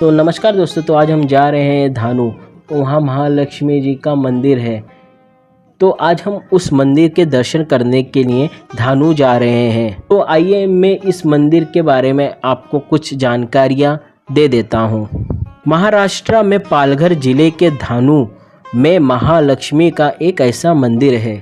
तो नमस्कार दोस्तों, तो आज हम जा रहे हैं धानू। वहाँ महालक्ष्मी जी का मंदिर है। तो आज हम उस मंदिर के दर्शन करने के लिए धानू जा रहे हैं। तो आइए मैं इस मंदिर के बारे में आपको कुछ जानकारियाँ दे देता हूँ। महाराष्ट्र में पालघर जिले के धानू में महालक्ष्मी का एक ऐसा मंदिर है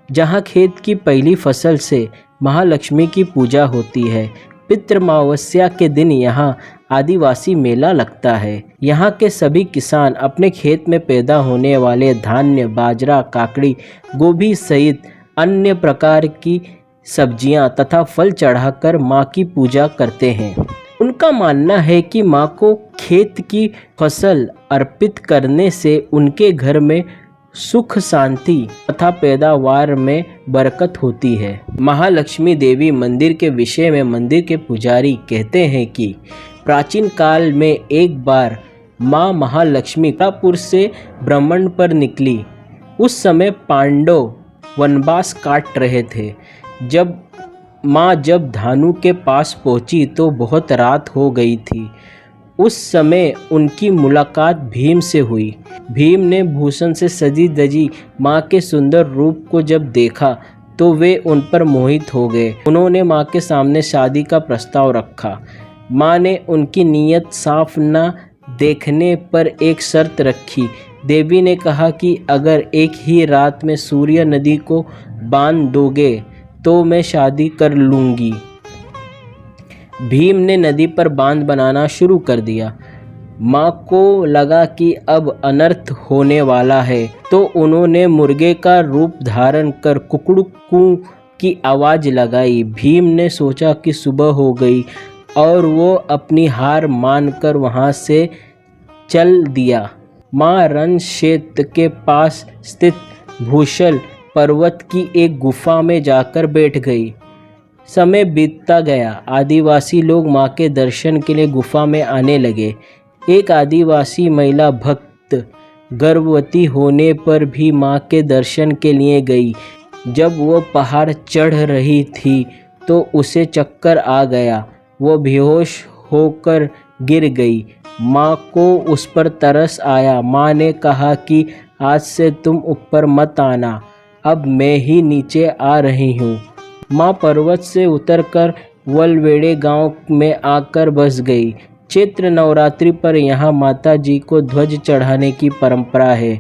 जहाँ खेत की पहली फसल से महालक्ष्मी की पूजा होती है। पितृमावस्या के दिन यहाँ आदिवासी मेला लगता है। यहाँ के सभी किसान अपने खेत में पैदा होने वाले धान्य, बाजरा, काकड़ी, गोभी सहित अन्य प्रकार की सब्जियाँ तथा फल चढ़ाकर माँ की पूजा करते हैं। उनका मानना है कि माँ को खेत की फसल अर्पित करने से उनके घर में सुख शांति तथा पैदावार में बरकत होती है। महालक्ष्मी देवी मंदिर के विषय में मंदिर के पुजारी कहते हैं कि प्राचीन काल में एक बार माँ महालक्ष्मी तापुर से भ्रमण पर निकली। उस समय पांडव वनवास काट रहे थे। जब धानू के पास पहुंची तो बहुत रात हो गई थी। उस समय उनकी मुलाकात भीम से हुई। भीम ने भूषण से सजी धजी माँ के सुंदर रूप को जब देखा तो वे उन पर मोहित हो गए। उन्होंने माँ के सामने शादी का प्रस्ताव रखा। माँ ने उनकी नीयत साफ न देखने पर एक शर्त रखी। देवी ने कहा कि अगर एक ही रात में सूर्य नदी को बांध दोगे तो मैं शादी कर लूँगी। भीम ने नदी पर बांध बनाना शुरू कर दिया। माँ को लगा कि अब अनर्थ होने वाला है, तो उन्होंने मुर्गे का रूप धारण कर कुकड़ू की आवाज़ लगाई। भीम ने सोचा कि सुबह हो गई और वो अपनी हार मानकर वहाँ से चल दिया। माँ रण क्षेत्र के पास स्थित भूषल पर्वत की एक गुफा में जाकर बैठ गई। समय बीतता गया। आदिवासी लोग माँ के दर्शन के लिए गुफा में आने लगे। एक आदिवासी महिला भक्त गर्भवती होने पर भी माँ के दर्शन के लिए गई। जब वो पहाड़ चढ़ रही थी तो उसे चक्कर आ गया। वो बेहोश होकर गिर गई। माँ को उस पर तरस आया। माँ ने कहा कि आज से तुम ऊपर मत आना, अब मैं ही नीचे आ रही हूँ। माँ पर्वत से उतरकर वलवेड़े गांव में आकर बस गई। चैत्र नवरात्रि पर यहाँ माता जी को ध्वज चढ़ाने की परंपरा है।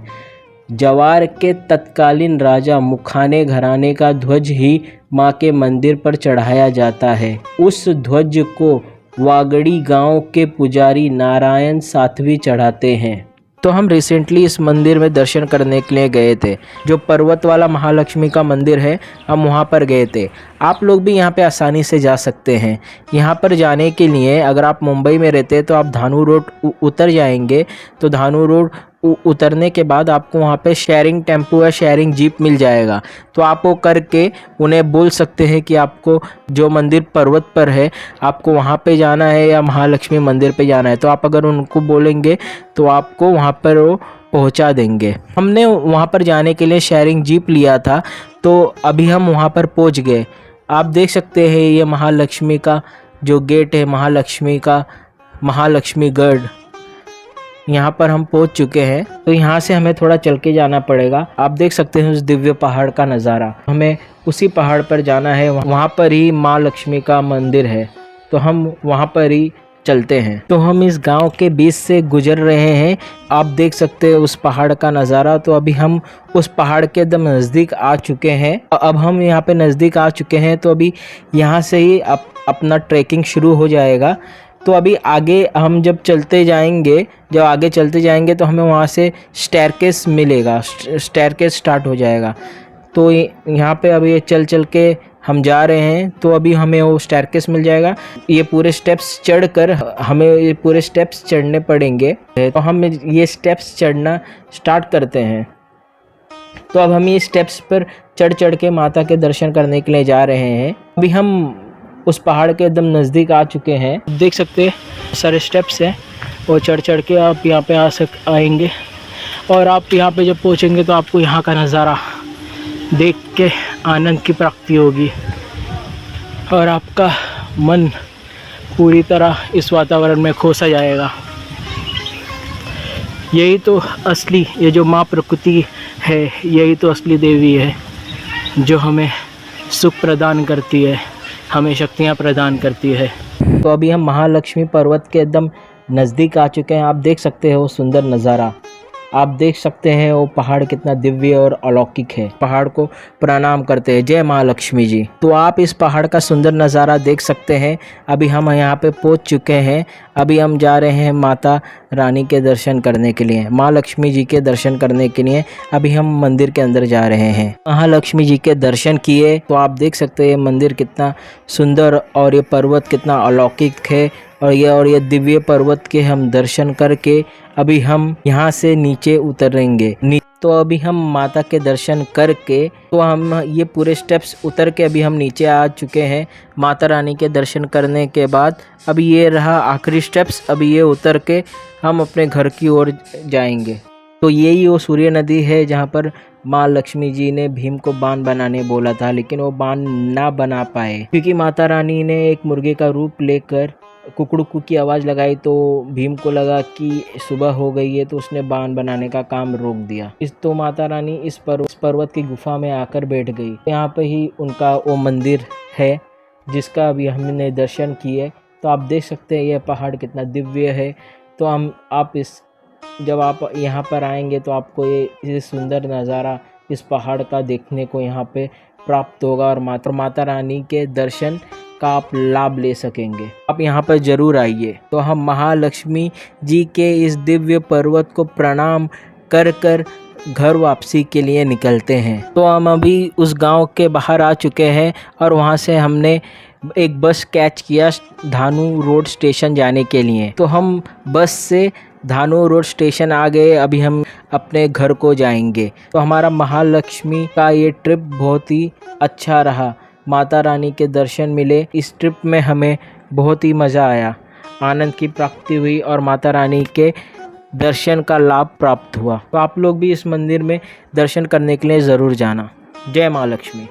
जवार के तत्कालीन राजा मुखाने घराने का ध्वज ही माँ के मंदिर पर चढ़ाया जाता है। उस ध्वज को वागड़ी गांव के पुजारी नारायण साध्वी चढ़ाते हैं। तो हम रिसेंटली इस मंदिर में दर्शन करने के लिए गए थे। जो पर्वत वाला महालक्ष्मी का मंदिर है, हम वहाँ पर गए थे। आप लोग भी यहाँ पे आसानी से जा सकते हैं। यहाँ पर जाने के लिए अगर आप मुंबई में रहते हैं तो आप धानू रोड उतर जाएंगे। तो धानू रोड उतरने के बाद आपको वहाँ पे शेयरिंग टेम्पो या शेयरिंग जीप मिल जाएगा। तो आप वो करके उन्हें बोल सकते हैं कि आपको जो मंदिर पर्वत पर है आपको वहाँ पे जाना है या महालक्ष्मी मंदिर पे जाना है। तो आप अगर उनको बोलेंगे तो आपको वहाँ पर वो पहुँचा देंगे। हमने वहाँ पर जाने के लिए शेयरिंग जीप लिया था, तो अभी हम वहाँ पर पहुँच गए। आप देख सकते हैं ये महालक्ष्मी का जो गेट है, महालक्ष्मीगढ़, यहाँ पर हम पहुँच चुके हैं। तो यहाँ से हमें थोड़ा चल के जाना पड़ेगा। आप देख सकते हैं उस दिव्य पहाड़ का नज़ारा। हमें उसी पहाड़ पर जाना है। वहाँ पर ही माँ लक्ष्मी का मंदिर है, तो हम वहाँ पर ही चलते हैं। तो हम इस गांव के बीच से गुजर रहे हैं। आप देख सकते हैं उस पहाड़ का नज़ारा। तो अभी हम उस पहाड़ के एकदम नज़दीक आ चुके हैं। अब हम यहाँ पे नज़दीक आ चुके हैं, तो अभी यहाँ से ही अपना ट्रैकिंग शुरू हो जाएगा। तो अभी आगे हम जब आगे चलते जाएंगे तो हमें वहाँ से स्टेयरकेस मिलेगा, स्टेयरकेस स्टार्ट हो जाएगा। तो यहाँ पे अभी ये चल के हम जा रहे हैं, तो अभी हमें वो स्टेयरकेस मिल जाएगा। ये पूरे स्टेप्स चढ़ने पड़ेंगे। तो हम ये स्टेप्स चढ़ना स्टार्ट करते हैं। तो अब हम ये स्टेप्स पर चढ़ के माता के दर्शन करने के लिए जा रहे हैं। अभी हम उस पहाड़ के एकदम नज़दीक आ चुके हैं। देख सकते हैं सारे स्टेप्स हैं, वो चढ़ के आप यहाँ पे आएंगे। और आप यहाँ पे जब पहुँचेंगे तो आपको यहाँ का नज़ारा देख के आनंद की प्राप्ति होगी और आपका मन पूरी तरह इस वातावरण में खो सा जाएगा। यही तो असली, ये जो माँ प्रकृति है, यही तो असली देवी है जो हमें सुख प्रदान करती है, हमें शक्तियाँ प्रदान करती है। तो अभी हम महालक्ष्मी पर्वत के एकदम नज़दीक आ चुके हैं। आप देख सकते हो सुंदर नज़ारा, आप देख सकते हैं वो पहाड़ कितना दिव्य और अलौकिक है। पहाड़ को प्रणाम करते हैं, जय महालक्ष्मी जी। तो आप इस पहाड़ का सुंदर नज़ारा देख सकते हैं। अभी हम यहाँ पे पहुँच चुके हैं। अभी हम जा रहे हैं माता रानी के दर्शन करने के लिए, माँ लक्ष्मी जी के दर्शन करने के लिए। अभी हम मंदिर के अंदर जा रहे हैं। महालक्ष्मी जी के दर्शन किए तो आप देख सकते हैं मंदिर कितना सुंदर और ये पर्वत कितना अलौकिक है। और ये दिव्य पर्वत के हम दर्शन करके अभी हम यहाँ से नीचे उतरेंगे। तो अभी हम माता के दर्शन करके तो हम ये पूरे स्टेप्स उतर के अभी हम नीचे आ चुके हैं। माता रानी के दर्शन करने के बाद अभी ये रहा आखिरी स्टेप्स। अभी ये उतर के हम अपने घर की ओर जाएंगे। तो यही वो सूर्य नदी है जहाँ पर माँ लक्ष्मी जी ने भीम को बाण बनाने बोला था, लेकिन वो बाण ना बना पाए क्योंकि माता रानी ने एक मुर्गे का रूप लेकर कुकड़ुकू की आवाज़ लगाई। तो भीम को लगा कि सुबह हो गई है, तो उसने बाण बनाने का काम रोक दिया। तो माता रानी इस पर्वत की गुफा में आकर बैठ गई। यहाँ पे ही उनका वो मंदिर है जिसका अभी हमने दर्शन किए। तो आप देख सकते हैं ये पहाड़ कितना दिव्य है। तो जब आप यहाँ पर आएंगे तो आपको ये सुंदर नज़ारा इस पहाड़ का देखने को यहाँ पे प्राप्त होगा और माता रानी के दर्शन का आप लाभ ले सकेंगे। आप यहाँ पर ज़रूर आइए। तो हम महालक्ष्मी जी के इस दिव्य पर्वत को प्रणाम कर घर वापसी के लिए निकलते हैं। तो हम अभी उस गांव के बाहर आ चुके हैं और वहाँ से हमने एक बस कैच किया धानू रोड स्टेशन जाने के लिए। तो हम बस से धानू रोड स्टेशन आ गए। अभी हम अपने घर को जाएंगे। तो हमारा महालक्ष्मी का ये ट्रिप बहुत ही अच्छा रहा। माता रानी के दर्शन मिले। इस ट्रिप में हमें बहुत ही मज़ा आया, आनंद की प्राप्ति हुई और माता रानी के दर्शन का लाभ प्राप्त हुआ। तो आप लोग भी इस मंदिर में दर्शन करने के लिए ज़रूर जाना। जय माँ लक्ष्मी।